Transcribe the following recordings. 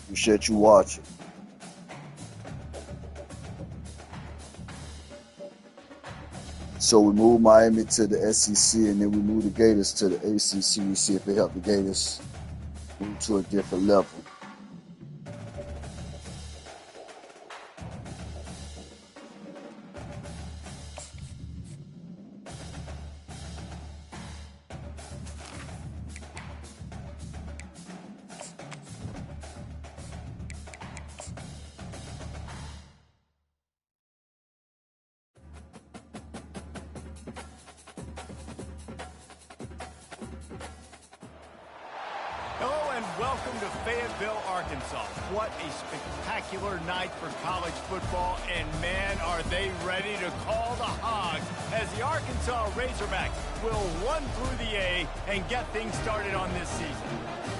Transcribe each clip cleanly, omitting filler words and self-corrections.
Appreciate you watching. So we move Miami to the S.E.C. and then we move the Gators to the ACC. We see if they help the Gators move to a different level. Hello and welcome to Fayetteville, Arkansas. What a spectacular night for college football, and man, are they ready to call the Hogs as the Arkansas Razorbacks will run through the A and get things started on this season.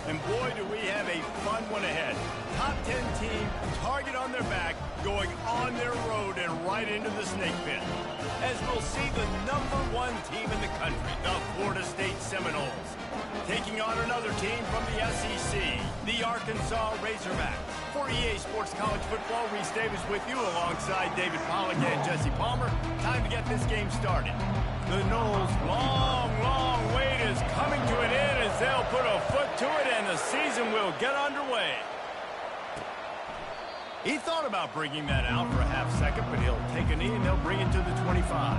And boy, do we have a fun one ahead. Top 10 team, target on their back, going on their road and right into the snake pit. As we'll see the #1 team in the country, the Florida State Seminoles, taking on another team from the S.E.C, the Arkansas Razorbacks. For EA Sports College Football, Reese Davis with you alongside David Pollack and Jesse Palmer. Time to get this game started. The Noles' long wait is coming to an end as they'll put a foot to it and the season will get underway. He thought about bringing that out for a half second, but he'll take a knee and they'll bring it to the 25.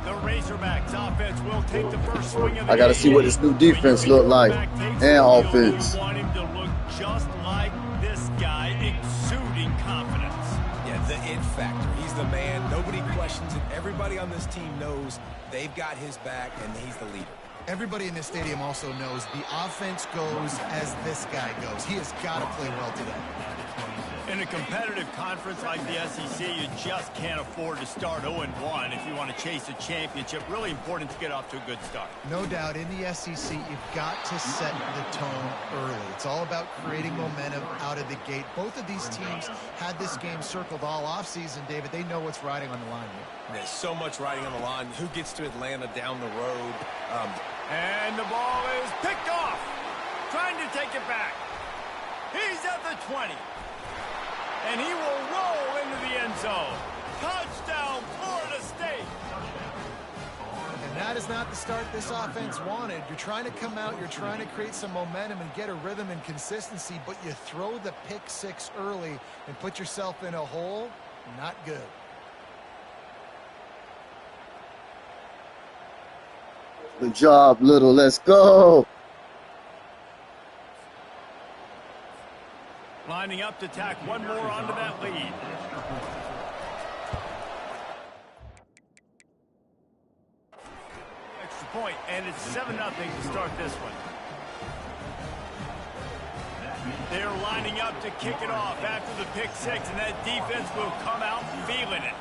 The Razorbacks offense will take the first swing of the I got to see what this new defense look like and offense. You want him to look just like this guy, exuding confidence. Yeah, the it factor. He's the man. Nobody questions it. Everybody on this team knows they've got his back, and he's the leader. Everybody in this stadium also knows the offense goes as this guy goes. He has got to play well today. In a competitive conference like the S.E.C, you just can't afford to start 0-1 if you want to chase a championship. Really important to get off to a good start. No doubt, in the S.E.C, you've got to set the tone early. It's all about creating momentum out of the gate. Both of these teams had this game circled all offseason, David. They know what's riding on the line here. There's so much riding on the line. Who gets to Atlanta down the road? And the ball is picked off. Trying to take it back. He's at the 20. And he will roll into the end zone. Touchdown, Florida State. And that is not the start this offense wanted. You're trying to come out, you're trying to create some momentum and get a rhythm and consistency, but you throw the pick six early and put yourself in a hole. Not good. Good job, Little. Let's go. Lining up to tack one more onto that lead. Extra point, and it's 7-0 to start this one. They're lining up to kick it off after the pick six, and that defense will come out feeling it.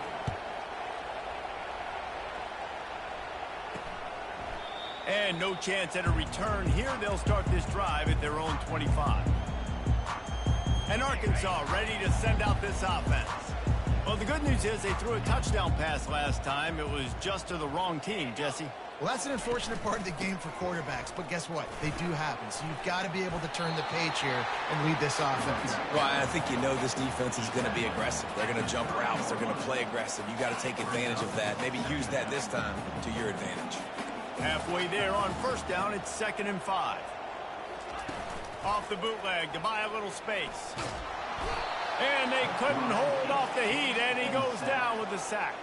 And no chance at a return here. They'll start this drive at their own 25. And Arkansas ready to send out this offense. Well, the good news is they threw a touchdown pass last time. It was just to the wrong team, Jesse. Well, that's an unfortunate part of the game for quarterbacks, but guess what? They do happen. So you've got to be able to turn the page here and lead this offense. Well, I think you know this defense is going to be aggressive. They're going to jump routes. They're going to play aggressive. You got to take advantage of that. Maybe use that this time to your advantage. Halfway there on first down, it's 2nd and 5. Off the bootleg to buy a little space. And they couldn't hold off the heat, and he goes down with the sack.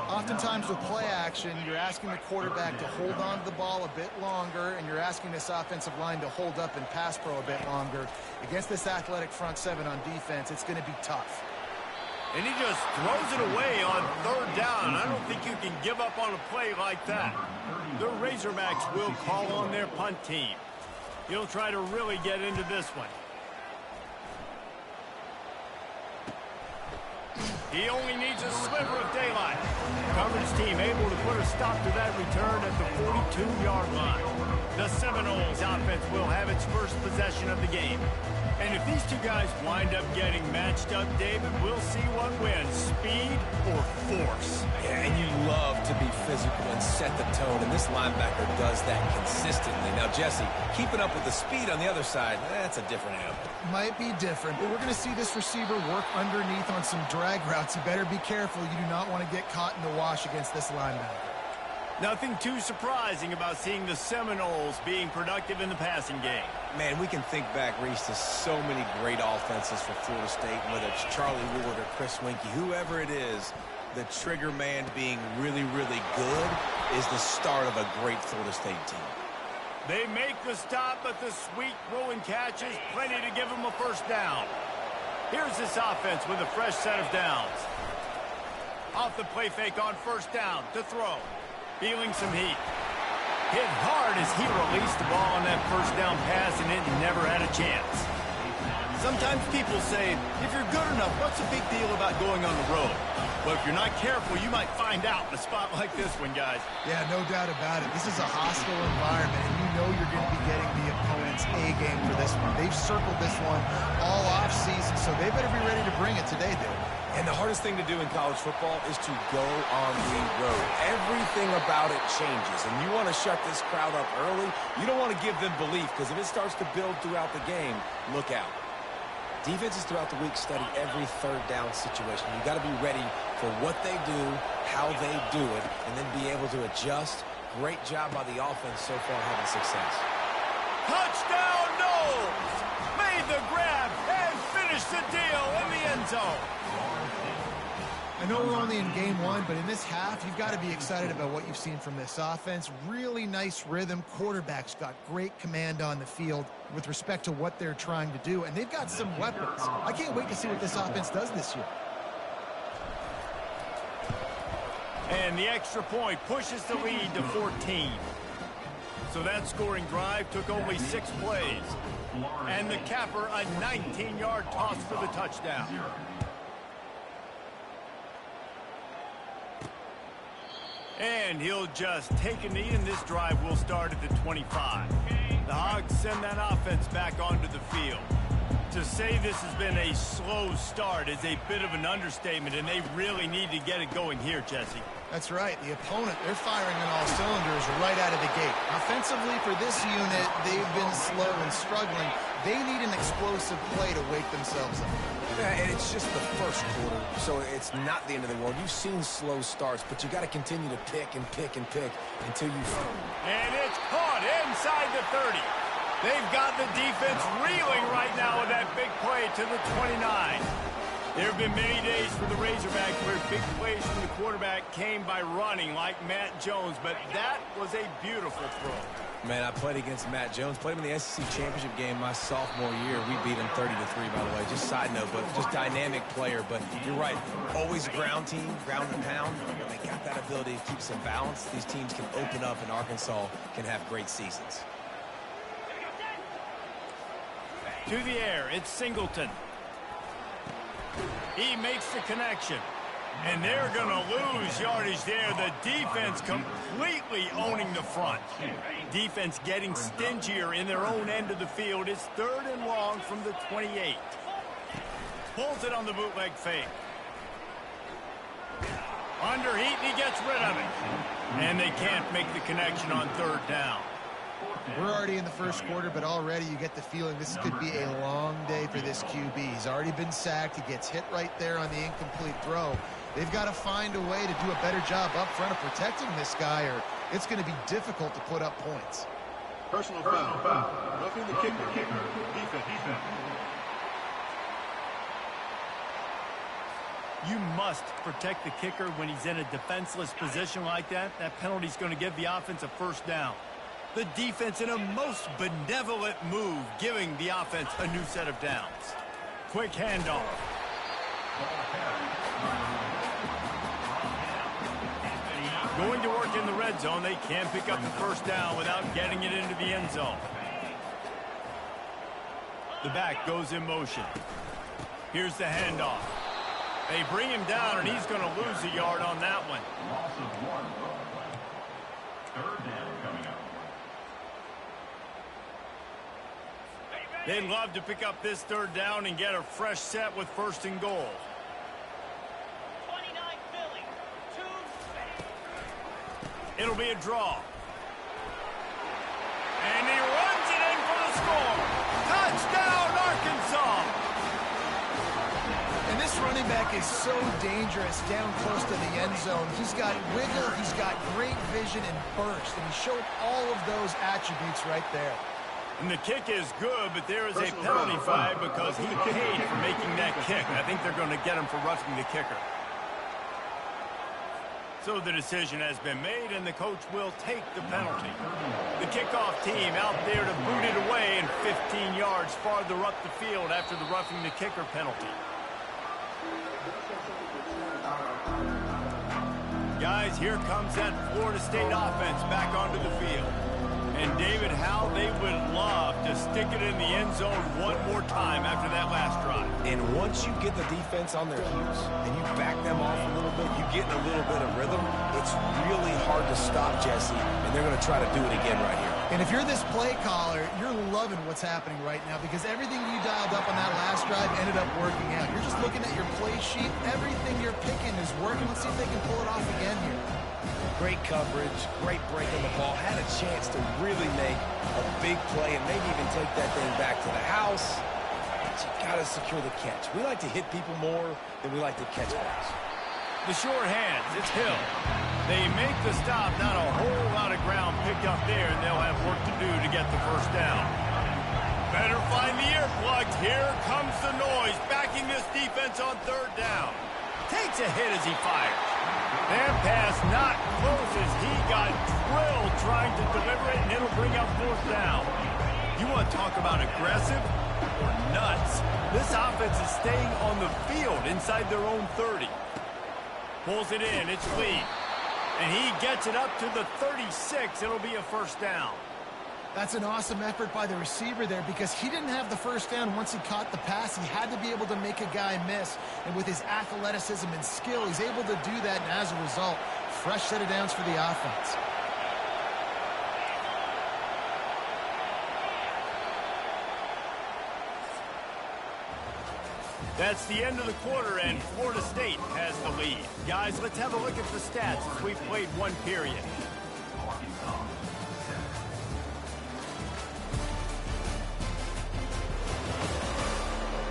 Oftentimes with play action, you're asking the quarterback to hold on to the ball a bit longer, and you're asking this offensive line to hold up and pass pro a bit longer. Against this athletic front seven on defense, it's going to be tough. And he just throws it away on 3rd down. I don't think you can give up on a play like that. The Razorbacks will call on their punt team. He'll try to really get into this one. He only needs a sliver of daylight. Coverage team able to put a stop to that return at the 42-yard line. The Seminoles offense will have its first possession of the game. And if these two guys wind up getting matched up, David, we'll see what wins, speed or force. Yeah, and you love to be physical and set the tone, and this linebacker does that consistently. Now, Jesse, keeping up with the speed on the other side, that's a different animal. Might be different, but we're going to see this receiver work underneath on some drag routes. You better be careful. You do not want to get caught in the wash against this linebacker. Nothing too surprising about seeing the Seminoles being productive in the passing game. Man, we can think back, Reese, to so many great offenses for Florida State, whether it's Charlie Ward or Chris Winkie, whoever it is, the trigger man being really, really good is the start of a great Florida State team. They make the stop, but the sweet throw and catch is plenty to give them a first down. Here's this offense with a fresh set of downs. Off the play fake on first down to throw. Feeling some heat. Hit hard as he released the ball on that first down pass, and it never had a chance. Sometimes people say, if you're good enough, what's the big deal about going on the road? Well, if you're not careful, you might find out in a spot like this one, guys. Yeah, no doubt about it. This is a hostile environment, and you know you're going to be getting the opponent's A game for this one. They've circled this one all off-season, so they better be ready to bring it today, Dave. And the hardest thing to do in college football is to go on the road. Everything about it changes, and you want to shut this crowd up early. You don't want to give them belief, because if it starts to build throughout the game, look out. Defenses throughout the week study every third down situation. You got to be ready for what they do, how they do it, and then be able to adjust. Great job by the offense so far having success. Touchdown, Knowles! Made the grab and finished the deal in the end zone. I know we're only in game one, but in this half, you've got to be excited about what you've seen from this offense. Really nice rhythm. Quarterback's got great command on the field with respect to what they're trying to do, and they've got some weapons. I can't wait to see what this offense does this year. And the extra point pushes the lead to 14. So that scoring drive took only 6 plays. And the capper, a 19-yard toss for the touchdown. And he'll just take a knee, and this drive will start at the 25. The Hogs send that offense back onto the field. To say this has been a slow start is a bit of an understatement, and they really need to get it going here, Jesse. That's right. The opponent, they're firing on all cylinders right out of the gate. Offensively, for this unit, they've been slow and struggling. They need an explosive play to wake themselves up. Yeah, and it's just the first quarter, so it's not the end of the world. You've seen slow starts, but you got to continue to pick and pick and pick until you... And it's caught inside the 30. They've got the defense reeling right now with that big play to the 29. There have been many days for the Razorbacks where big plays from the quarterback came by running like Matt Jones, but that was a beautiful throw. Man, I played against Matt Jones. Played him in the S.E.C. championship game my sophomore year. We beat him 30-3, by the way. Just side note, but just dynamic player. But you're right. Always ground team, ground and pound. They got that ability to keep some balance. These teams can open up, and Arkansas can have great seasons. To the air, it's Singleton. He makes the connection. And they're going to lose yardage there. The defense completely owning the front. Defense getting stingier in their own end of the field. It's 3rd and long from the 28. Pulls it on the bootleg fake. Under heat, and he gets rid of it. And they can't make the connection on 3rd down. We're already in the first quarter, but already you get the feeling this could be a long day for this QB. He's already been sacked. He gets hit right there on the incomplete throw. They've got to find a way to do a better job up front of protecting this guy, or it's going to be difficult to put up points. Personal foul. Roughing the kicker. Defense. You must protect the kicker when he's in a defenseless position like that. That penalty's going to give the offense a first down. The defense in a most benevolent move, giving the offense a new set of downs. Quick handoff. Going to work in the red zone. They can't pick up the first down without getting it into the end zone. The back goes in motion. Here's the handoff. They bring him down, and he's going to lose a yard on that one. Loss of 1. 3rd down coming up. They'd love to pick up this third down and get a fresh set with first and goal. 29 Philly. 2. It'll be a draw. And he runs it in for the score. Touchdown, Arkansas! And this running back is so dangerous down close to the end zone. He's got wiggle, he's got great vision and burst, and he showed all of those attributes right there. And the kick is good, but there is a penalty flag because he paid for making that kick. I think they're going to get him for roughing the kicker. So the decision has been made, and the coach will take the penalty. The kickoff team out there to boot it away and 15 yards farther up the field after the roughing the kicker penalty. Guys, here comes that Florida State offense back onto the field. And David, how they would love to stick it in the end zone one more time after that last drive. And once you get the defense on their heels and you back them off a little bit, you get in a little bit of rhythm, it's really hard to stop Jesse, and they're going to try to do it again right here. And if you're this play caller, you're loving what's happening right now because everything you dialed up on that last drive ended up working out. You're just looking at your play sheet. Everything you're picking is working. Let's see if they can pull it off again here. Great coverage, great break on the ball, had a chance to really make a big play and maybe even take that thing back to the house. But you got to secure the catch. We like to hit people more than we like to catch balls. The short hands, it's Hill. They make the stop, not a whole lot of ground picked up there, and they'll have work to do to get the first down. Better find the earplugs. Here comes the noise, backing this defense on third down. Takes a hit as he fires. That pass not close as he got drilled trying to deliver it, and it'll bring up fourth down. You want to talk about aggressive or nuts? This offense is staying on the field inside their own 30. Pulls it in, it's Lee. And he gets it up to the 36. It'll be a first down. That's an awesome effort by the receiver there because he didn't have the first down once he caught the pass. He had to be able to make a guy miss. And with his athleticism and skill, he's able to do that. And as a result, fresh set of downs for the offense. That's the end of the quarter, and Florida State has the lead. Guys, let's have a look at the stats as we've played one period.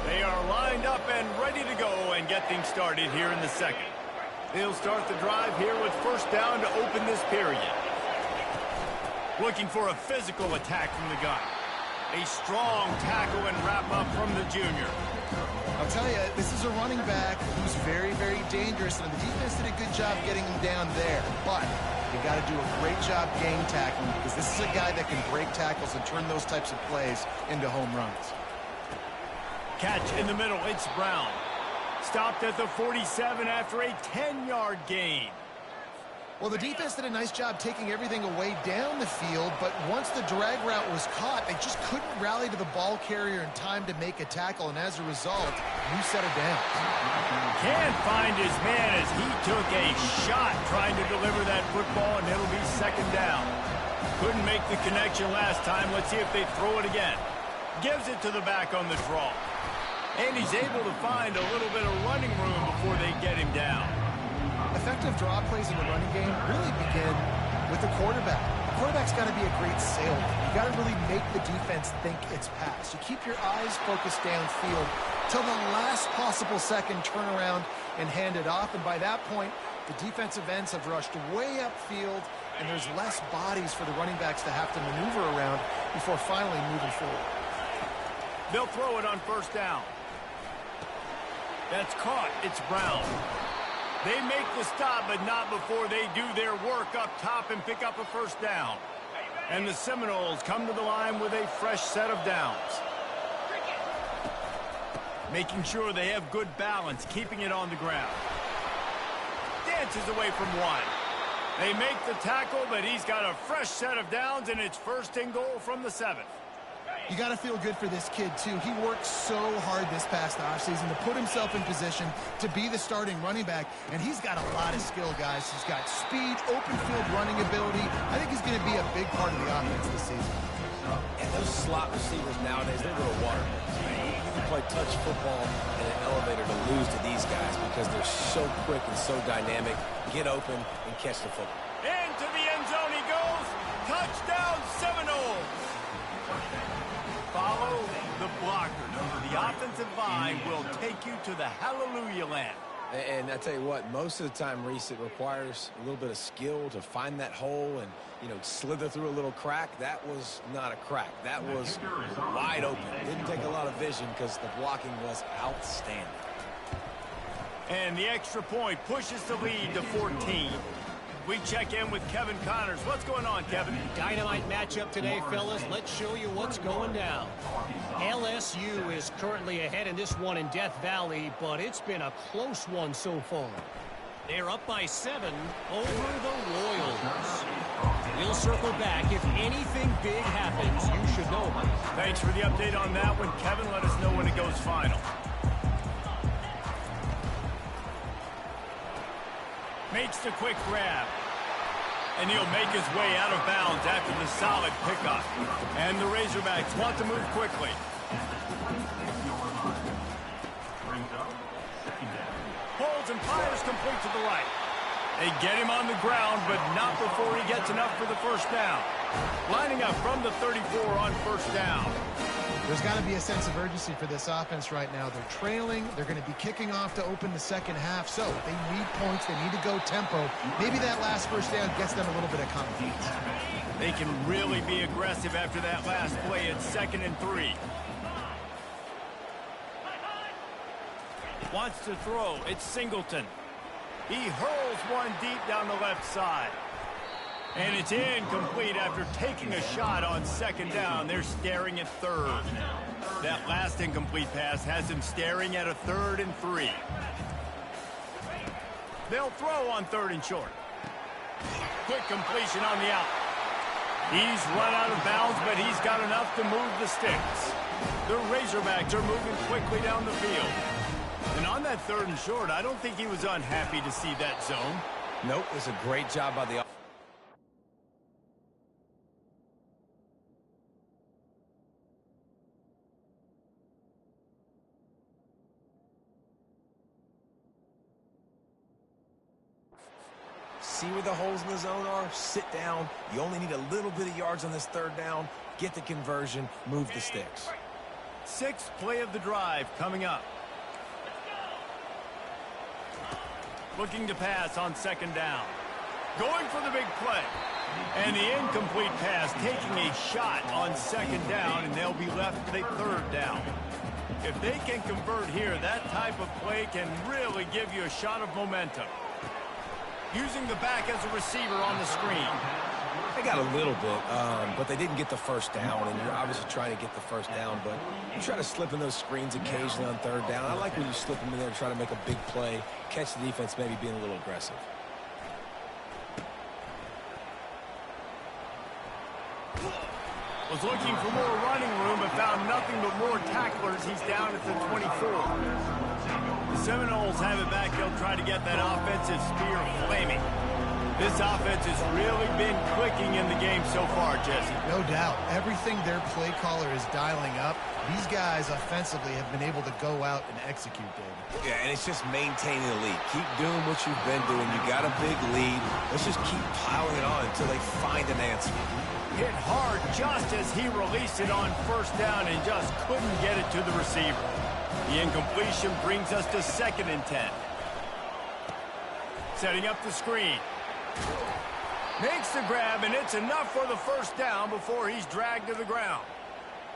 They are lined up and ready to go and get things started here in the second. They'll start the drive here with first down to open this period. Looking for a physical attack from the gun. A strong tackle and wrap up from the junior. I'll tell you, this is a running back who's very, very dangerous, and the defense did a good job getting him down there. But you got to do a great job game tackling because this is a guy that can break tackles and turn those types of plays into home runs. Catch in the middle, it's Brown. Stopped at the 47 after a 10-yard gain. Well, the defense did a nice job taking everything away down the field, but once the drag route was caught, they just couldn't rally to the ball carrier in time to make a tackle, and as a result, new set of downs. Can't find his man as he took a shot trying to deliver that football, and it'll be second down. Couldn't make the connection last time. Let's see if they throw it again. Gives it to the back on the draw. And he's able to find a little bit of running room before they get him down. Effective draw plays in the running game really begin with the quarterback. The quarterback's got to be a great salesman. You got to really make the defense think it's pass. You keep your eyes focused downfield till the last possible second, turn around and hand it off. And by that point, the defensive ends have rushed way upfield, and there's less bodies for the running backs to have to maneuver around before finally moving forward. They'll throw it on first down. That's caught. It's Brown. They make the stop, but not before they do their work up top and pick up a first down. And the Seminoles come to the line with a fresh set of downs. Making sure they have good balance, keeping it on the ground. Dances away from one. They make the tackle, but he's got a fresh set of downs, and it's first and goal from the 7th. You got to feel good for this kid, too. He worked so hard this past offseason to put himself in position to be the starting running back, and he's got a lot of skill, guys. He's got speed, open field running ability. I think he's going to be a big part of the offense this season. And those slot receivers nowadays, they're little water hoses, man. You can play touch football in an elevator to lose to these guys because they're so quick and so dynamic. Get open and catch the football. Into the end zone he goes. Touchdown, Seminoles. Follow the blocker. The offensive line will take you to the hallelujah land. And I tell you what, most of the time, Reese, it requires a little bit of skill to find that hole and, you know, slither through a little crack. That was not a crack. That was wide open. Didn't take a lot of vision because the blocking was outstanding. And the extra point pushes the lead to 14. We check in with Kevin Connors. What's going on, Kevin? Dynamite matchup today, fellas. Let's show you what's going down. LSU is currently ahead in this one in Death Valley, but it's been a close one so far. They're up by 7 over the Royals. We'll circle back. If anything big happens, you should know about it. Thanks for the update on that one, Kevin. Let us know when it goes final. Makes the quick grab. And he'll make his way out of bounds after the solid pickup. And the Razorbacks want to move quickly. Holds and fires complete to the right. They get him on the ground, but not before he gets enough for the first down. Lining up from the 34 on first down. There's got to be a sense of urgency for this offense right now. They're trailing. They're going to be kicking off to open the second half. So they need points. They need to go tempo. Maybe that last first down gets them a little bit of confidence. They can really be aggressive after that last play at 2nd and 3. Wants to throw. It's Singleton. He hurls one deep down the left side. And it's incomplete after taking a shot on 2nd down. They're staring at 3rd. That last incomplete pass has them staring at a 3rd and 3. They'll throw on 3rd and short. Quick completion on the out. He's run out of bounds, but he's got enough to move the sticks. The Razorbacks are moving quickly down the field. And on that 3rd and short, I don't think he was unhappy to see that zone. Nope, it was a great job by the offense. See where the holes in the zone are? Sit down. You only need a little bit of yards on this 3rd down. Get the conversion. Move the sticks. 6th play of the drive coming up. Looking to pass on 2nd down. Going for the big play. And the incomplete pass taking a shot on 2nd down, and they'll be left with a 3rd down. If they can convert here, that type of play can really give you a shot of momentum. Using the back as a receiver on the screen. They got a little bit, but they didn't get the first down, and you're obviously trying to get the first down, but you try to slip in those screens occasionally on 3rd down. I like when you slip them in there to try to make a big play, catch the defense maybe being a little aggressive. Was looking for more running room, but found nothing but more tacklers. He's down at the 24. The Seminoles have it back. They'll try to get that offensive spear flaming. This offense has really been clicking in the game so far, Jesse. No doubt. Everything their play caller is dialing up, these guys offensively have been able to go out and execute, David. Yeah, and it's just maintaining the lead. Keep doing what you've been doing. You got a big lead. Let's just keep piling it on until they find an answer. Hit hard just as he released it on first down and just couldn't get it to the receiver. The incompletion brings us to 2nd and 10. Setting up the screen. Makes the grab, and it's enough for the first down before he's dragged to the ground.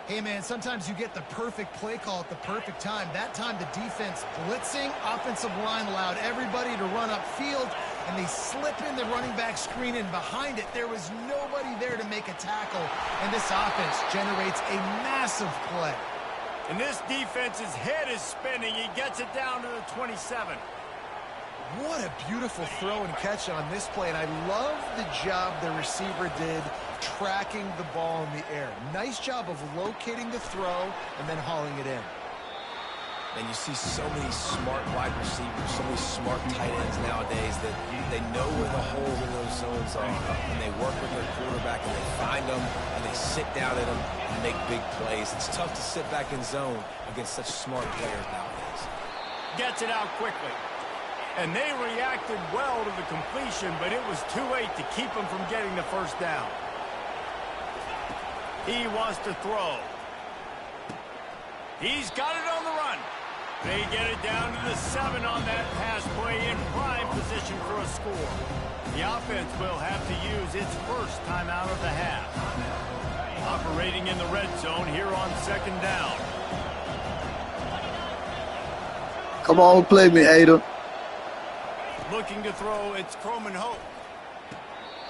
Hey, man, sometimes you get the perfect play call at the perfect time. That time the defense blitzing, offensive line allowed everybody to run upfield, and they slip in the running back screen, and behind it there was nobody there to make a tackle, and this offense generates a massive play. And this defense's head is spinning. He gets it down to the 27. What a beautiful throw and catch on this play, and I love the job the receiver did tracking the ball in the air. Nice job of locating the throw and then hauling it in. And you see so many smart wide receivers, so many smart tight ends nowadays that they know where the holes in those zones are. And they work with their quarterback and they find them and they sit down in them and make big plays. It's tough to sit back in zone against such smart players nowadays. Gets it out quickly. And they reacted well to the completion, but it was too late to keep them from getting the first down. He wants to throw. He's got it on the run. They get it down to the 7 on that pass play in prime position for a score. The offense will have to use its first timeout of the half. Operating in the red zone here on 2nd down. Come on, play me, hater. Looking to throw, it's Croman Hope.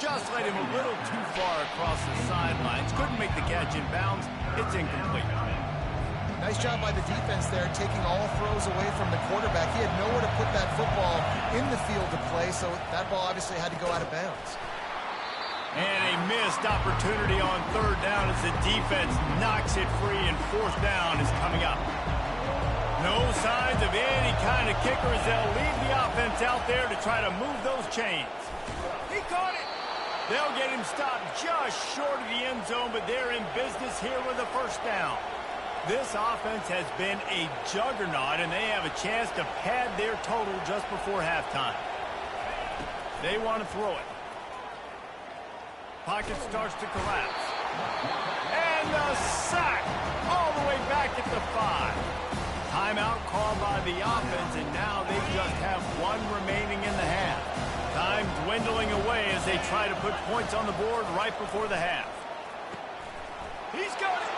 Just led him a little too far across the sidelines. Couldn't make the catch in bounds. It's incomplete. Nice job by the defense there, taking all throws away from the quarterback. He had nowhere to put that football in the field to play, so that ball obviously had to go out of bounds. And a missed opportunity on 3rd down as the defense knocks it free, and 4th down is coming up. No signs of any kind of kicker as they'll leave the offense out there to try to move those chains. He caught it. They'll get him stopped just short of the end zone, but they're in business here with a 1st down. This offense has been a juggernaut, and they have a chance to pad their total just before halftime. They want to throw it. Pocket starts to collapse. And the sack all the way back at the 5. Timeout called by the offense, and now they just have 1 remaining in the half. Time dwindling away as they try to put points on the board right before the half. He's got it.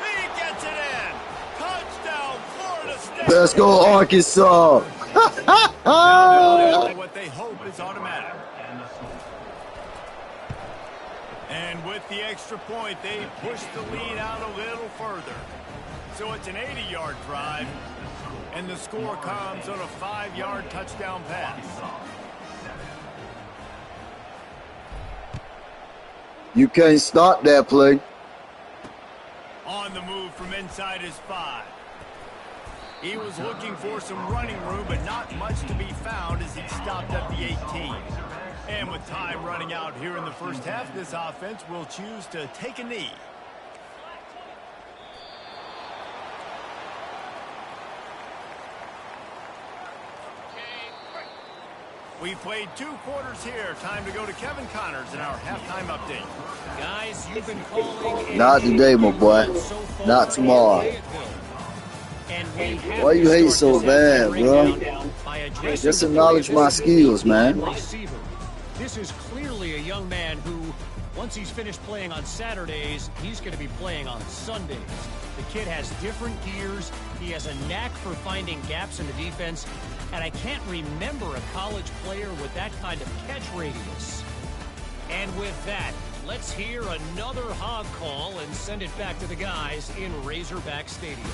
He gets it in. Touchdown, Florida State. Let's go, Arkansas. Now what they hope is automatic. And with the extra point, they push the lead out a little further. So it's an 80-yard drive, and the score comes on a 5-yard touchdown pass. You can't stop that play. On the move from inside his 5. He was looking for some running room, but not much to be found as he stopped at the 18. And with time running out here in the first half, this offense will choose to take a knee. We played 2 quarters here. Time to go to Kevin Connors in our halftime update. Guys, you've been calling. Not today, my boy. Not tomorrow. Why you hate so bad, bro? Just acknowledge my skills, man. This is clearly a young man who, once he's finished playing on Saturdays, he's going to be playing on Sundays. The kid has different gears. He has a knack for finding gaps in the defense. And I can't remember a college player with that kind of catch radius. And with that, let's hear another hog call and send it back to the guys in Razorback Stadium.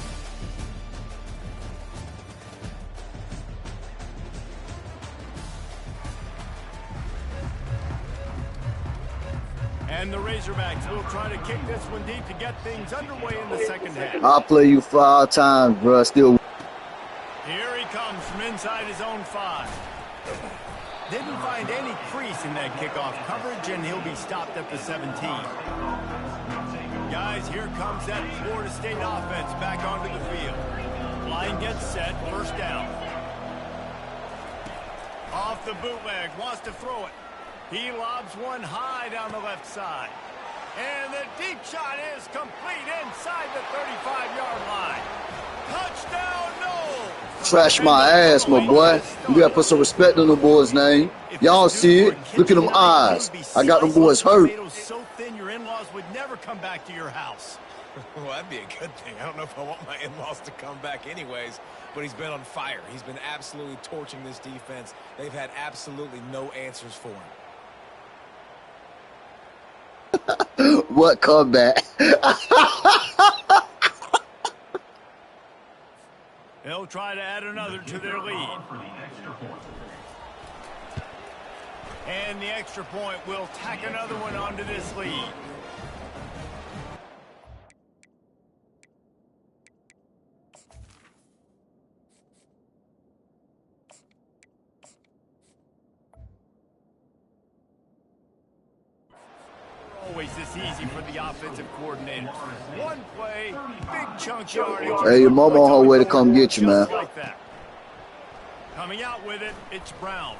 And the Razorbacks will try to kick this one deep to get things underway in the second half. I'll play you 5 times, bro. Still. Here he comes from inside his own 5. Didn't find any crease in that kickoff coverage, and he'll be stopped at the 17. Guys, here comes that Florida State offense back onto the field. Line gets set, 1st down. Off the bootleg, wants to throw it. He lobs one high down the left side. And the deep shot is complete inside the 35-yard line. Touchdown, no! Trash my ass, my boy. You gotta put some respect on the boy's name. Y'all see it? Look at them eyes. I got them boys hurt. So thin your in-laws would never come back to your house. Well, that'd be a good thing. I don't know if I want my in-laws to come back anyways, but he's been on fire. He's been absolutely torching this defense. They've had absolutely no answers for him. What comeback? They'll try to add another to their lead. And the extra point will tack another one onto this lead. always this easy for the offensive coordinators. One play, big chunk yardage. Hey, your mama on her way to come get you, man. Like that. Coming out with it, it's Brown.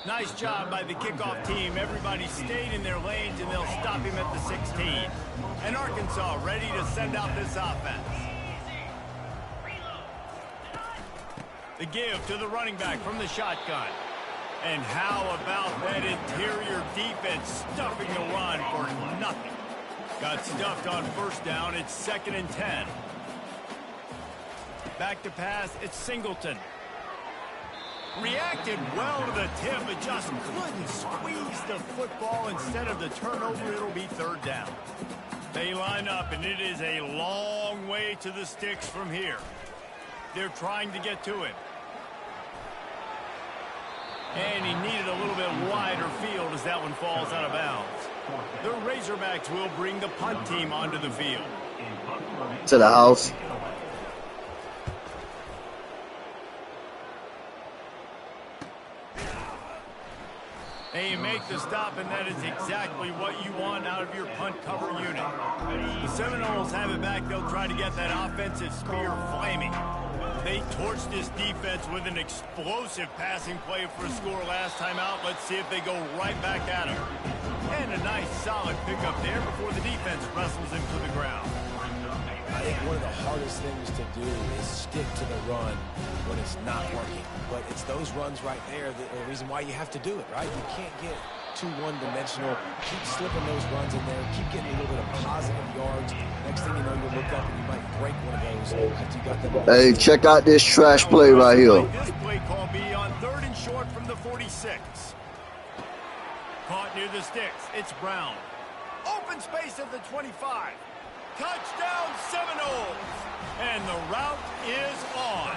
Nice job by the kickoff team. Everybody stayed in their lanes, and they'll stop him at the 16. And Arkansas ready to send out this offense. The give to the running back from the shotgun. And how about that interior defense stuffing the run for nothing? Got stuffed on first down. It's 2nd and 10. Back to pass. It's Singleton. Reacted well to the tip, but just couldn't squeeze the football. Instead of the turnover, it'll be 3rd down. They line up, and it is a long way to the sticks from here. They're trying to get to it. And he needed a little bit wider field as that one falls out of bounds. The Razorbacks will bring the punt team onto the field. To the house. They make the stop, and that is exactly what you want out of your punt cover unit. The Seminoles have it back. They'll try to get that offensive spear flaming. They torched this defense with an explosive passing play for a score last time out. Let's see if they go right back at him. And a nice solid pickup there before the defense wrestles him to the ground. I think one of the hardest things to do is stick to the run when it's not working. But it's those runs right there that are the reason why you have to do it, right? You can't get too one-dimensional. Keep slipping those runs in there. Keep getting a little bit of positive yards. Next thing you know, you look up and you might break one of those after you got them. Hey, check out this trash play right here. This play call be on 3rd and short from the 46. Caught near the sticks. It's Brown. Open space at the 25. Touchdown Seminoles. And the route is on.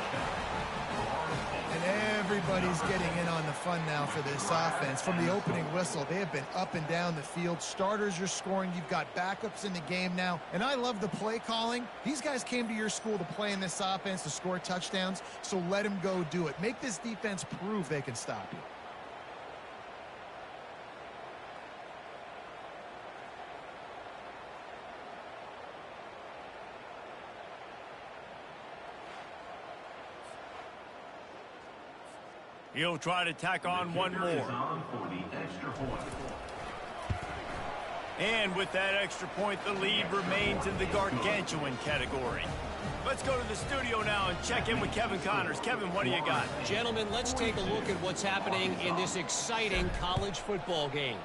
And everybody's getting in on the fun now for this offense. From the opening whistle, they have been up and down the field. Starters are scoring. You've got backups in the game now. And I love the play calling. These guys came to your school to play in this offense to score touchdowns, so let them go do it. Make this defense prove they can stop you. He'll try to tack on one more. And with that extra point, the lead remains in the gargantuan category. Let's go to the studio now and check in with Kevin Connors. Kevin, what do you got? Gentlemen, let's take a look at what's happening in this exciting college football game.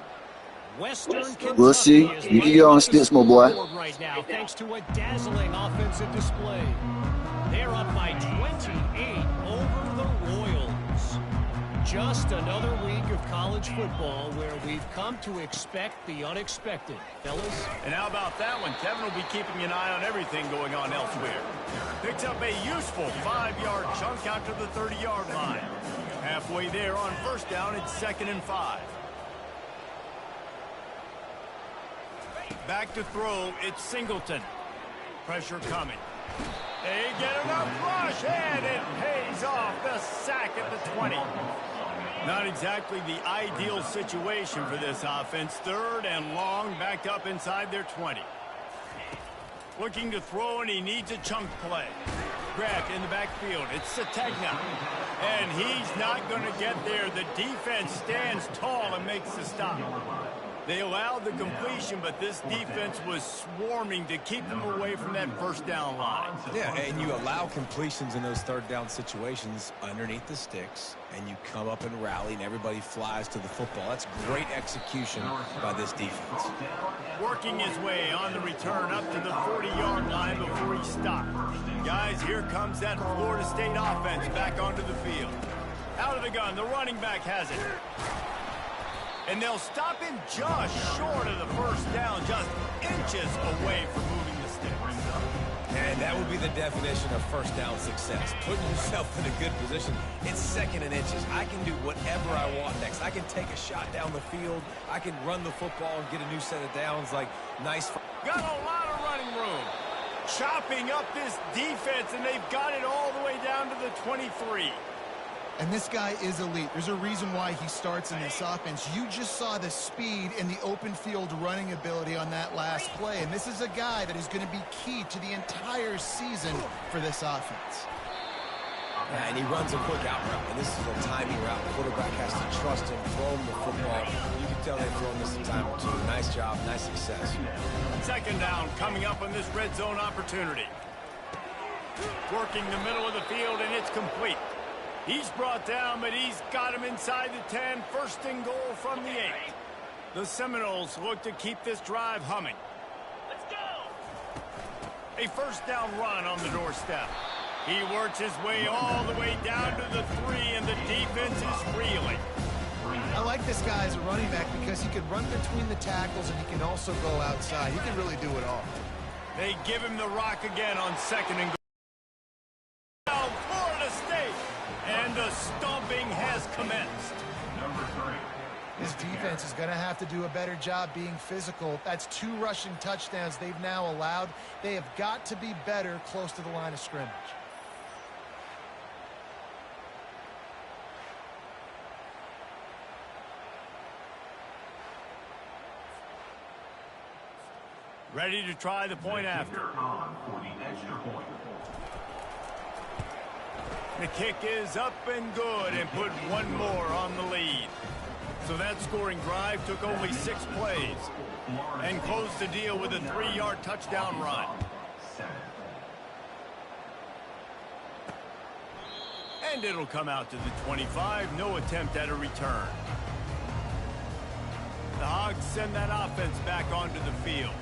Western Kentucky We'll see. You can get on sticks, my boy. Right now, thanks to a dazzling offensive display. They're up by 28 over the Royals. Just another week of college football where we've come to expect the unexpected. Fellas? And how about that one? Kevin will be keeping an eye on everything going on elsewhere. Picks up a useful 5-yard chunk out to the 30-yard line. Halfway there on first down, it's 2nd and 5. Back to throw, it's Singleton. Pressure coming. They get enough rush, and it pays off. The sack at the 20. Not exactly the ideal situation for this offense. 3rd and long, backed up inside their 20. Looking to throw, and he needs a chunk play. Grabbed in the backfield. It's Sategna. And he's not going to get there. The defense stands tall and makes the stop. They allowed the completion, but this defense was swarming to keep them away from that first down line. Yeah, and you allow completions in those 3rd down situations underneath the sticks, and you come up and rally, and everybody flies to the football. That's great execution by this defense. Working his way on the return up to the 40-yard line before he stopped. Guys, here comes that Florida State offense back onto the field. Out of the gun, the running back has it. And they'll stop him just short of the first down, just inches away from moving the sticks. And that would be the definition of first down success. Putting yourself in a good position. It's 2nd and inches. I can do whatever I want next. I can take a shot down the field. I can run the football and get a new set of downs. Like, nice. Got a lot of running room. Chopping up this defense, and they've got it all the way down to the 23. And this guy is elite. There's a reason why he starts in this offense. You just saw the speed and the open field running ability on that last play. And this is a guy that is going to be key to the entire season for this offense. Yeah, and he runs a quick out route, and this is a timing route. The quarterback has to trust him, throw him the football. You can tell they've thrown this a time or two. Nice job, nice success. Second down coming up on this red zone opportunity. Working the middle of the field, and it's complete. He's brought down, but he's got him inside the 10. First and goal from the 8. The Seminoles look to keep this drive humming. Let's go! A first down run on the doorstep. He works his way all the way down to the 3, and the defense is reeling. I like this guy as a running back because he can run between the tackles and he can also go outside. He can really do it all. They give him the rock again on second and goal. Now Florida State, and the stomping has commenced. Number 3. This defense is going to have to do a better job being physical. That's 2 rushing touchdowns they've now allowed. They have got to be better close to the line of scrimmage. Ready to try the point after. On for the extra point. The kick is up and good, and put one more on the lead. So that scoring drive took only 6 plays and closed the deal with a 3-yard touchdown run. And it'll come out to the 25. No attempt at a return. The Hogs send that offense back onto the field.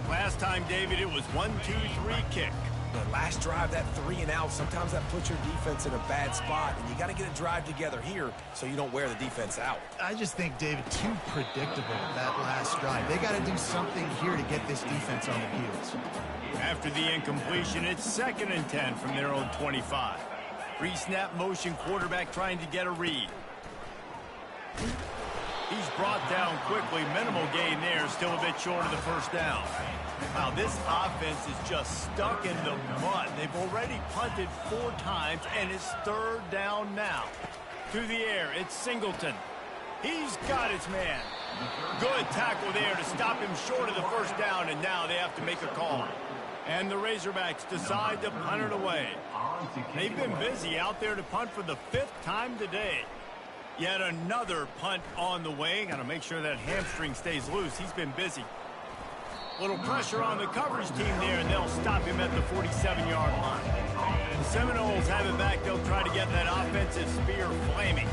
Last time, David, it was 1-2-3 kick. The last drive, that 3 and out, sometimes that puts your defense in a bad spot, and you got to get a drive together here so you don't wear the defense out. I just think, David, too predictable that last drive. They got to do something here to get this defense on their heels. After the incompletion, it's 2nd and 10 from their own 25. Pre-snap motion quarterback trying to get a read. He's brought down quickly. Minimal gain there. Still a bit short of the first down. Wow, this offense is just stuck in the mud. They've already punted 4 times, and it's 3rd down now. To the air, it's Singleton. He's got his man. Good tackle there to stop him short of the first down, and now they have to make a call. And the Razorbacks decide to punt it away. They've been busy out there to punt for the 5th time today. Yet another punt on the way. Got to make sure that hamstring stays loose. He's been busy. Little pressure on the coverage team there, and they'll stop him at the 47-yard line. The Seminoles have it back. They'll try to get that offensive spear flaming.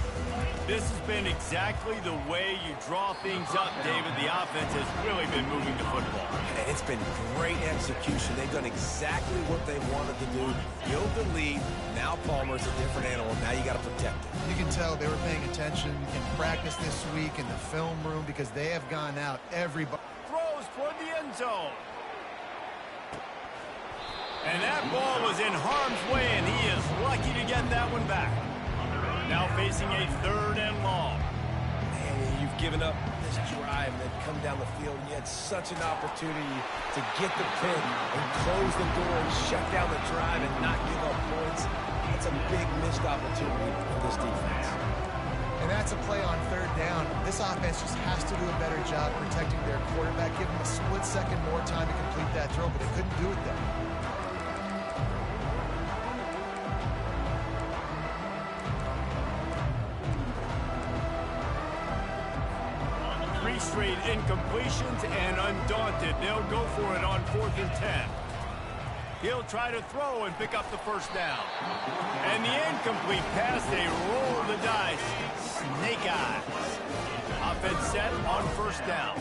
This has been exactly the way you draw things up, David. The offense has really been moving the football. And it's been great execution. They've done exactly what they wanted to do. Build the lead. Now Palmer's a different animal. Now you got to protect it. You can tell they were paying attention in practice this week in the film room because they have gone out everybody. Throws toward the end zone. And that ball was in harm's way, and he is lucky to get that one back. Now facing a 3rd and long. Man, you've given up this drive and then come down the field, and you had such an opportunity to get the pin and close the door and shut down the drive and not give up points. That's a big missed opportunity for this defense. And that's a play on 3rd down. This offense just has to do a better job protecting their quarterback. Give them a split second more time to complete that throw, but they couldn't do it there. Straight incompletions, and undaunted, they'll go for it on 4th and 10. He'll try to throw and pick up the first down. And the incomplete pass, they roll the dice. Snake eyes. Offense set on 1st down.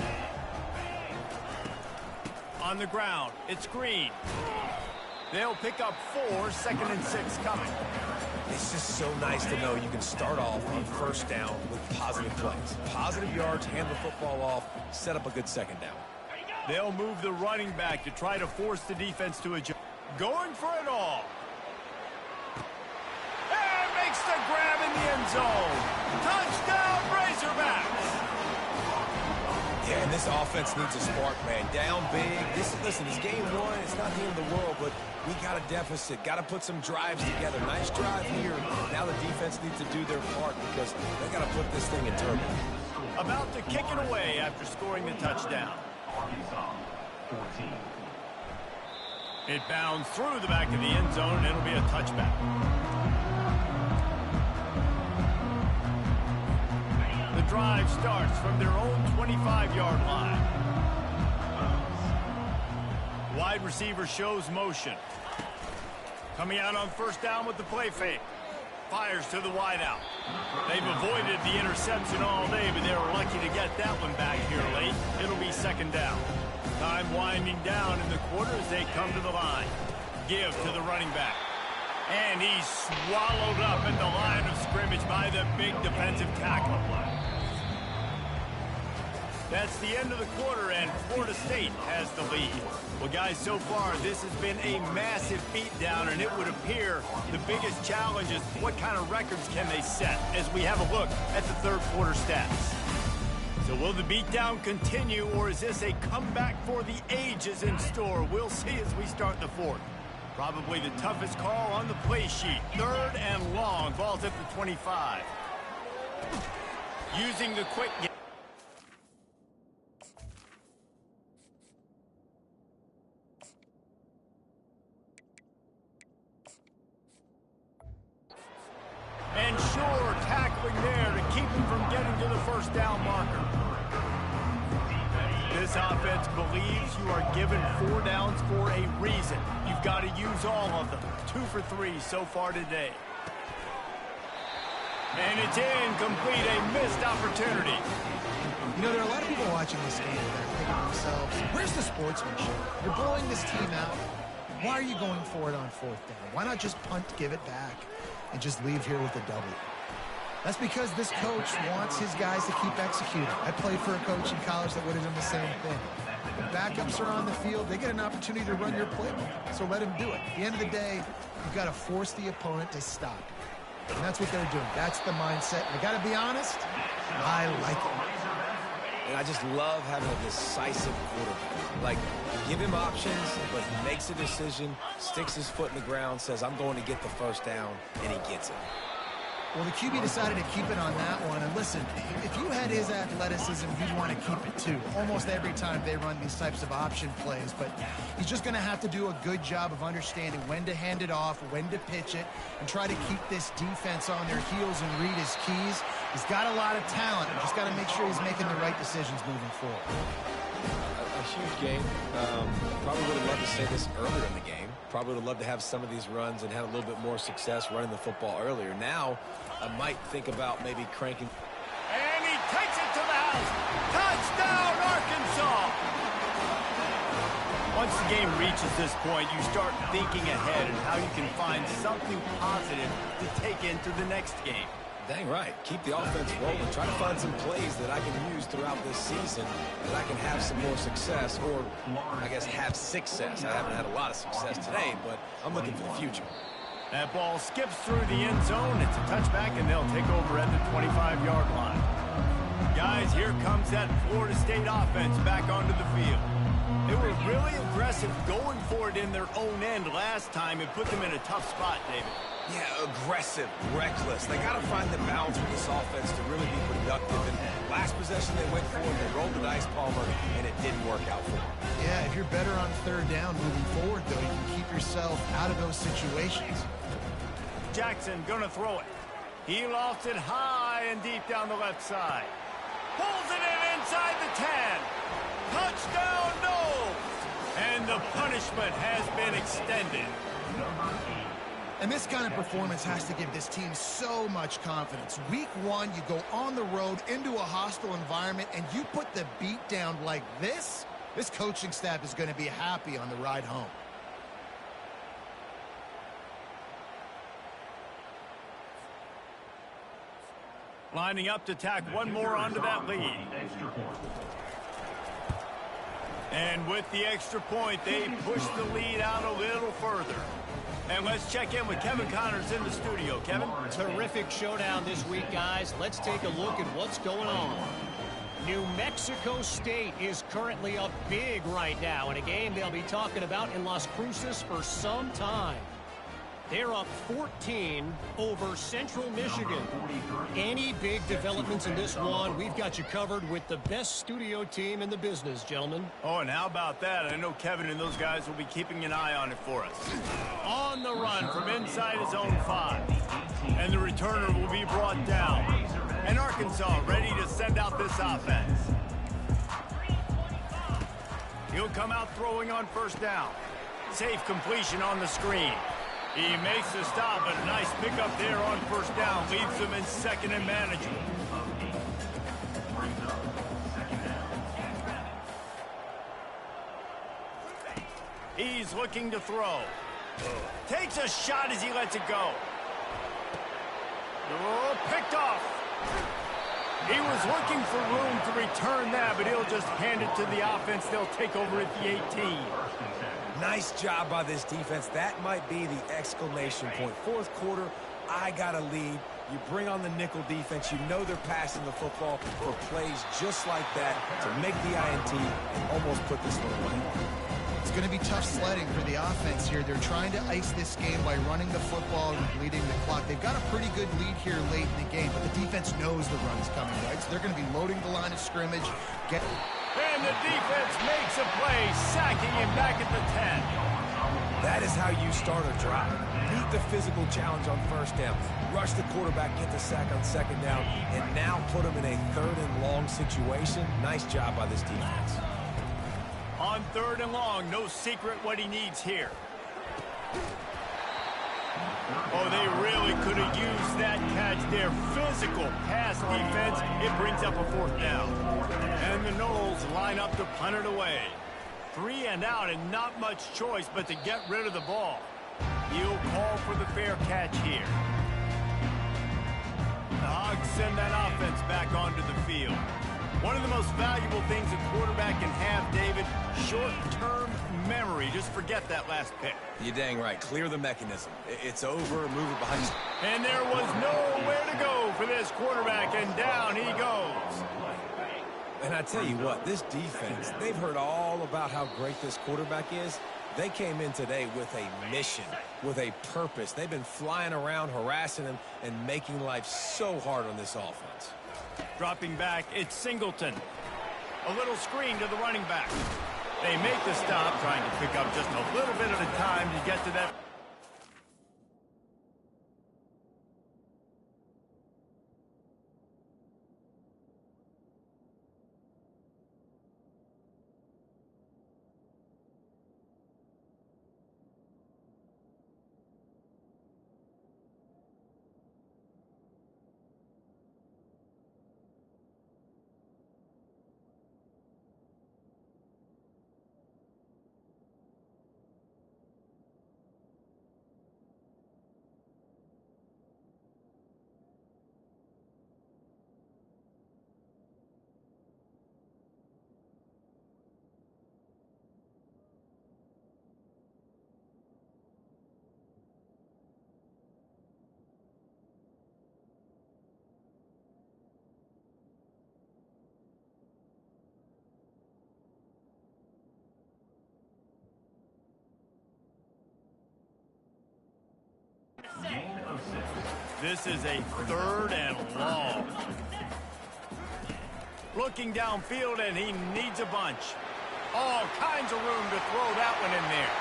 On the ground, it's Green. They'll pick up 4, 2nd and 6 coming. It's just so nice to know you can start off on 1st down with positive plays. Positive yards, hand the football off, set up a good 2nd down. They'll move the running back to try to force the defense to adjust. Going for it all. And makes the grab in the end zone. Touchdown, Razorbacks. Yeah, and this offense needs a spark, man. Down big. Listen, it's game one. It's not the end of the world, but we got a deficit. Got to put some drives together. Nice drive here. Now the defense needs to do their part because they got to put this thing in turbo. About to kick it away after scoring the touchdown. It bounds through the back of the end zone, and it'll be a touchback. The drive starts from their own 25-yard line. Wide receiver shows motion. Coming out on first down with the play fake. Fires to the wideout. They've avoided the interception all day, but they were lucky to get that one back here late. It'll be second down. Time winding down in the quarter as they come to the line. Give to the running back. And he's swallowed up at the line of scrimmage by the big defensive tackle. That's the end of the quarter, and Florida State has the lead. Well, guys, so far, this has been a massive beatdown, and it would appear the biggest challenge is what kind of records can they set as we have a look at the third quarter stats. So will the beatdown continue, or is this a comeback for the ages in store? We'll see as we start the fourth. Probably the toughest call on the play sheet. Third and long. Ball's at the 25. Using the quick game. And sure, tackling there to keep him from getting to the first down marker. This offense believes you are given 4 downs for a reason. You've got to use all of them. 2 for 3 so far today. And it's incomplete, a missed opportunity. You know, there are a lot of people watching this game that are thinking to themselves, where's the sportsmanship? You're blowing this team out. Why are you going for it on fourth down? Why not just punt, give it back, and just leave here with a W? That's because this coach wants his guys to keep executing. I played for a coach in college that would have done the same thing. When backups are on the field, they get an opportunity to run your playbook, so let them do it. At the end of the day, you've got to force the opponent to stop. And that's what they're doing. That's the mindset. I got to be honest, I like it. And I just love having a decisive quarterback. Like, give him options, but he makes a decision, sticks his foot in the ground, says, I'm going to get the first down, and he gets it. Well, the QB decided to keep it on that one. And listen, if you had his athleticism, you'd want to keep it too. Almost every time they run these types of option plays. But he's just going to have to do a good job of understanding when to hand it off, when to pitch it, and try to keep this defense on their heels and read his keys. He's got a lot of talent. Just got to make sure he's making the right decisions moving forward. A huge game. Probably would have loved to say this earlier in the game. Probably would have loved to have some of these runs and had a little bit more success running the football earlier. Now, I might think about maybe cranking. And he takes it to the house. Touchdown, Arkansas! Once the game reaches this point, you start thinking ahead and how you can find something positive to take into the next game. Dang right. Keep the offense rolling. Try to find some plays that I can use throughout this season that I can have some more success, or I guess have success. I haven't had a lot of success today, but I'm looking for the future. That ball skips through the end zone. It's a touchback, and they'll take over at the 25-yard line. Guys, here comes that Florida State offense back onto the field. They were really aggressive going for it in their own end last time and put them in a tough spot, David. Yeah, aggressive, reckless. They got to find the balance with this offense to really be productive. And last possession they went for it, they rolled the dice, Palmer, and it didn't work out for them. Yeah, if you're better on third down moving forward, though, you can keep yourself out of those situations. Jackson gonna throw it. He lofts it high and deep down the left side. Pulls it in inside the 10. Touchdown, no! And the punishment has been extended. And this kind of performance has to give this team so much confidence. Week 1, you go on the road into a hostile environment, and you put the beat down like this, this coaching staff is going to be happy on the ride home. Lining up to tack one more onto that lead. And with the extra point, they push the lead out a little further. And let's check in with Kevin Connors in the studio. Kevin? Terrific showdown this week, guys. Let's take a look at what's going on. New Mexico State is currently up big right now in a game they'll be talking about in Las Cruces for some time. They're up 14 over Central Michigan. Any big developments in this one, we've got you covered with the best studio team in the business, gentlemen. Oh, and how about that? I know Kevin and those guys will be keeping an eye on it for us. On the run from inside his own 5. And the returner will be brought down. And Arkansas ready to send out this offense. He'll come out throwing on first down. Safe completion on the screen. He makes the stop, but a nice pickup there on first down. Leaves him in second and manageable. He's looking to throw. Takes a shot as he lets it go. Oh, picked off. He was looking for room to return that, but he'll just hand it to the offense. They'll take over at the 18. Nice job by this defense. That might be the exclamation point. Fourth quarter, I got a lead. You bring on the nickel defense. You know they're passing the football for plays just like that to make the INT and almost put this one away. It's going to be tough sledding for the offense here. They're trying to ice this game by running the football and bleeding the clock. They've got a pretty good lead here late in the game, but the defense knows the run's coming, right? So they're going to be loading the line of scrimmage. And the defense makes a play, sacking him back at the 10. That is how you start a drive. Meet the physical challenge on first down. Rush the quarterback, get the sack on second down, and now put him in a third and long situation. Nice job by this defense. On third and long, no secret what he needs here. Oh, they really could have used that catch there. Physical pass defense. It brings up a fourth down. And the Noles line up to punt it away. 3 and out and not much choice but to get rid of the ball. He'll call for the fair catch here. The Hogs send that offense back onto the field. One of the most valuable things a quarterback can have, David, short-term memory. Just forget that last pick. You're dang right. Clear the mechanism. It's over. Move it behind. And there was nowhere to go for this quarterback, and down he goes. And I tell you what, this defense, they've heard all about how great this quarterback is. They came in today with a mission, with a purpose. They've been flying around, harassing him, and making life so hard on this offense. Dropping back, it's Singleton. A little screen to the running back. They make the stop, trying to pick up just a little bit at a time to get to that. This is a third and long. Looking downfield, and he needs a bunch. All kinds of room to throw that one in there.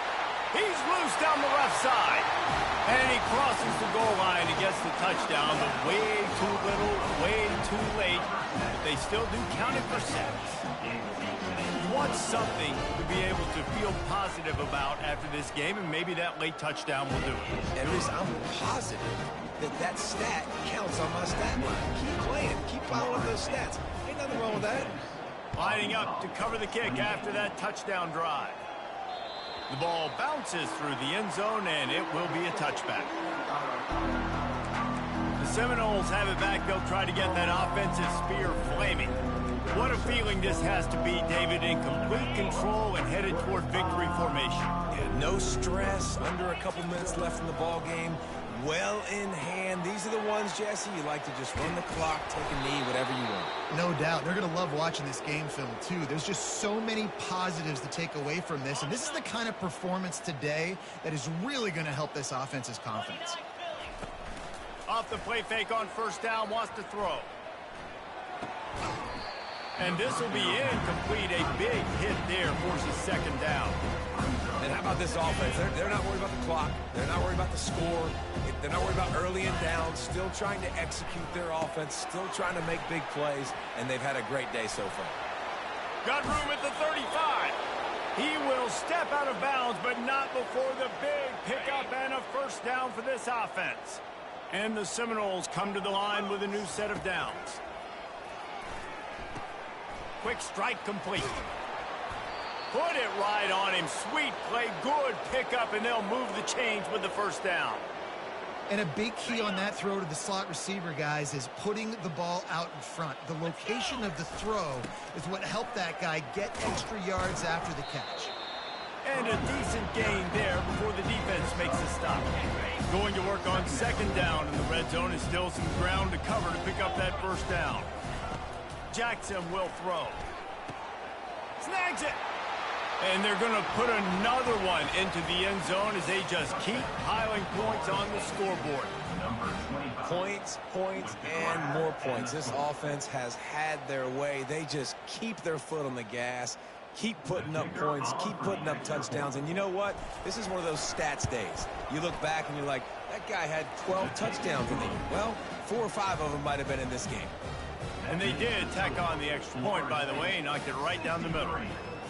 He's loose down the left side. And he crosses the goal line and gets the touchdown, but way too little, way too late. But they still do count it for sacks. You want something to be able to feel positive about after this game, and maybe that late touchdown will do it. And I'm positive that stat counts on my stat line. Keep playing. Keep following those stats. Ain't nothing wrong with that. Lining up to cover the kick after that touchdown drive. The ball bounces through the end zone, and it will be a touchback. The Seminoles have it back. They'll try to get that offensive spear flaming. What a feeling this has to be, David, in complete control and headed toward victory formation. Yeah, no stress, under a couple minutes left in the ball game. Well in hand. These are the ones, Jesse, you like to just run the clock, take a knee, whatever you want. No doubt. They're going to love watching this game film, too. There's just so many positives to take away from this, and this is the kind of performance today that is really going to help this offense's confidence. Off the play fake on first down, wants to throw. And this will be incomplete. A big hit there forces second down. And how about this offense? They're not worried about the clock. They're not worried about the score. They're not worried about early and down. Still trying to execute their offense. Still trying to make big plays. And they've had a great day so far. Got room at the 35. He will step out of bounds, but not before the big pickup and a first down for this offense. And the Seminoles come to the line with a new set of downs. Quick strike complete. Put it right on him. Sweet play. Good pickup, and they'll move the chains with the first down. And a big key on that throw to the slot receiver, guys, is putting the ball out in front. The location of the throw is what helped that guy get extra yards after the catch. And a decent gain there before the defense makes a stop. Going to work on second down in the red zone, is still some ground to cover to pick up that first down. Jackson will throw. Snags it. And they're going to put another one into the end zone as they just keep piling points on the scoreboard. Points, points, and more points. This offense has had their way. They just keep their foot on the gas, keep putting up points, keep putting up touchdowns. And you know what? This is one of those stats days. You look back and you're like, that guy had 12 touchdowns in the game. Well, 4 or 5 of them might have been in this game. And they did tack on the extra point, by the way, knocked it right down the middle.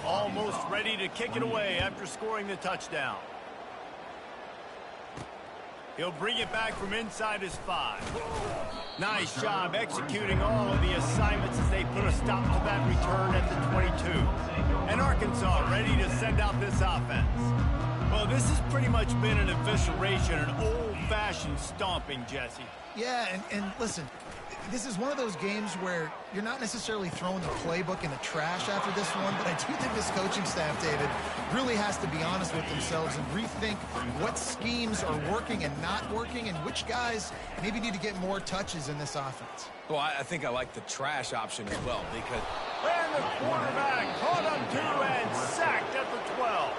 Almost ready to kick it away after scoring the touchdown. He'll bring it back from inside his 5. Nice job executing all of the assignments as they put a stop to that return at the 22. And Arkansas ready to send out this offense. Well, this has pretty much been an evisceration, an old-fashioned stomping, Jesse. Yeah, and listen, this is one of those games where you're not necessarily throwing the playbook in the trash after this one, but I do think this coaching staff, David, really has to be honest with themselves and rethink what schemes are working and not working and which guys maybe need to get more touches in this offense. Well, I think I like the trash option as well because... And the quarterback caught up to and sacked at the 12.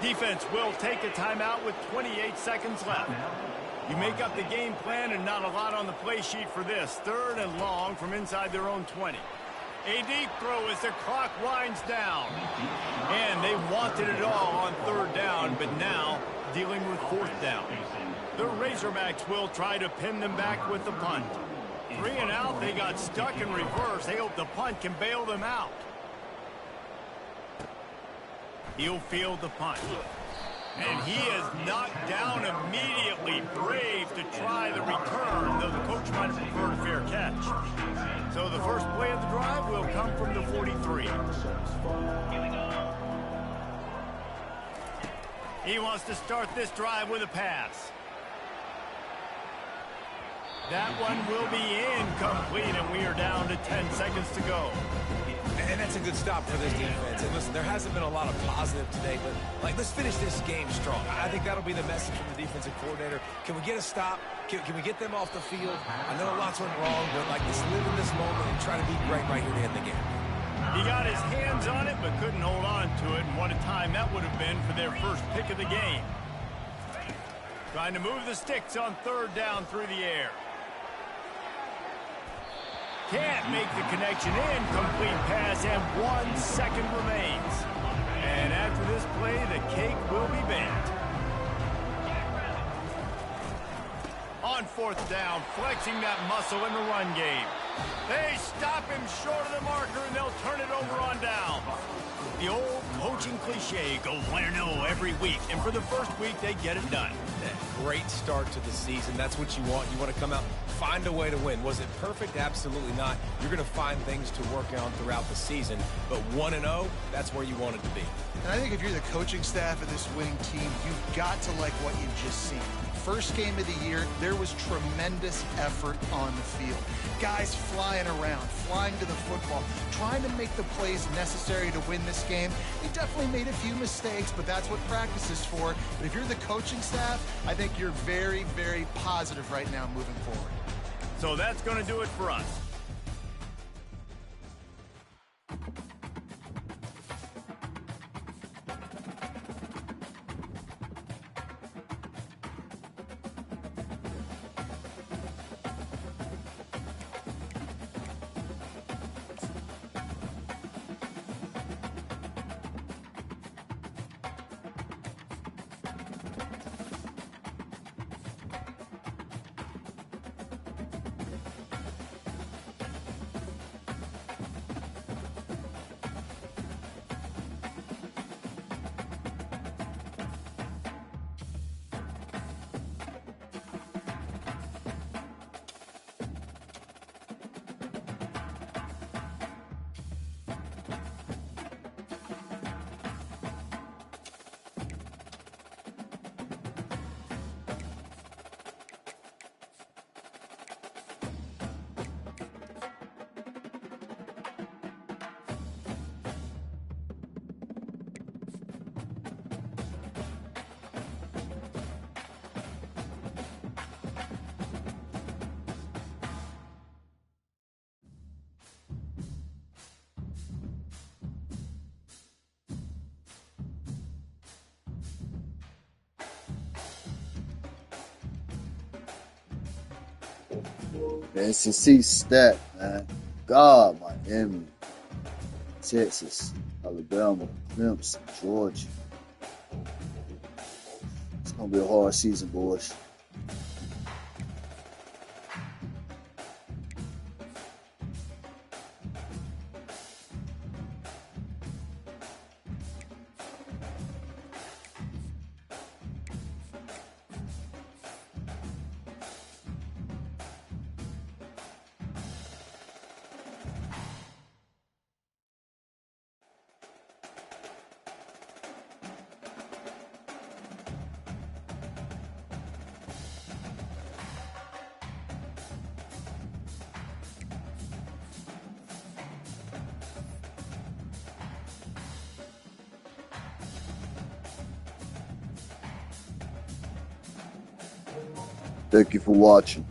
Defense will take a timeout with 28 seconds left. You make up the game plan and not a lot on the play sheet for this. 3rd and long from inside their own 20. A deep throw as the clock winds down. And they wanted it all on 3rd down, but now dealing with 4th down. The Razorbacks will try to pin them back with the punt. 3 and out, they got stuck in reverse. They hope the punt can bail them out. He'll field the punt. And he is knocked down immediately. Brave to try the return, though the coach might have preferred a fair catch. So the first play of the drive will come from the 43. He wants to start this drive with a pass. That one will be incomplete, and we are down to 10 seconds to go. And that's a good stop for this defense. And listen, there hasn't been a lot of positive today, but let's finish this game strong. I think that'll be the message from the defensive coordinator. Can we get a stop? Can we get them off the field? I know lots went wrong, but let's live in this moment and try to be great right here to end the game. He got his hands on it, but couldn't hold on to it. And what a time that would have been for their first pick of the game. Trying to move the sticks on 3rd down through the air. Can't make the connection. Incomplete pass, and 1 second remains. And after this play, the cake will be baked. On 4th down, flexing that muscle in the run game. They stop him short of the marker, and they'll turn it over on down. The old coaching cliche, go win or no every week. And for the first week, they get it done. Great start to the season. That's what you want. You want to come out, find a way to win. Was it perfect? Absolutely not. You're going to find things to work on throughout the season. But 1-0, that's where you want it to be. And I think if you're the coaching staff of this winning team, you've got to like what you've just seen. first game of the year, there was tremendous effort on the field. Guys flying around, flying to the football, trying to make the plays necessary to win this game. They definitely made a few mistakes, but that's what practice is for. But if you're the coaching staff, I think you're very, very positive right now moving forward. So that's going to do it for us. The S.E.C stat, man. God, Miami, Texas, Alabama, Clemson, Georgia. It's going to be a hard season, boys. Thank you for watching.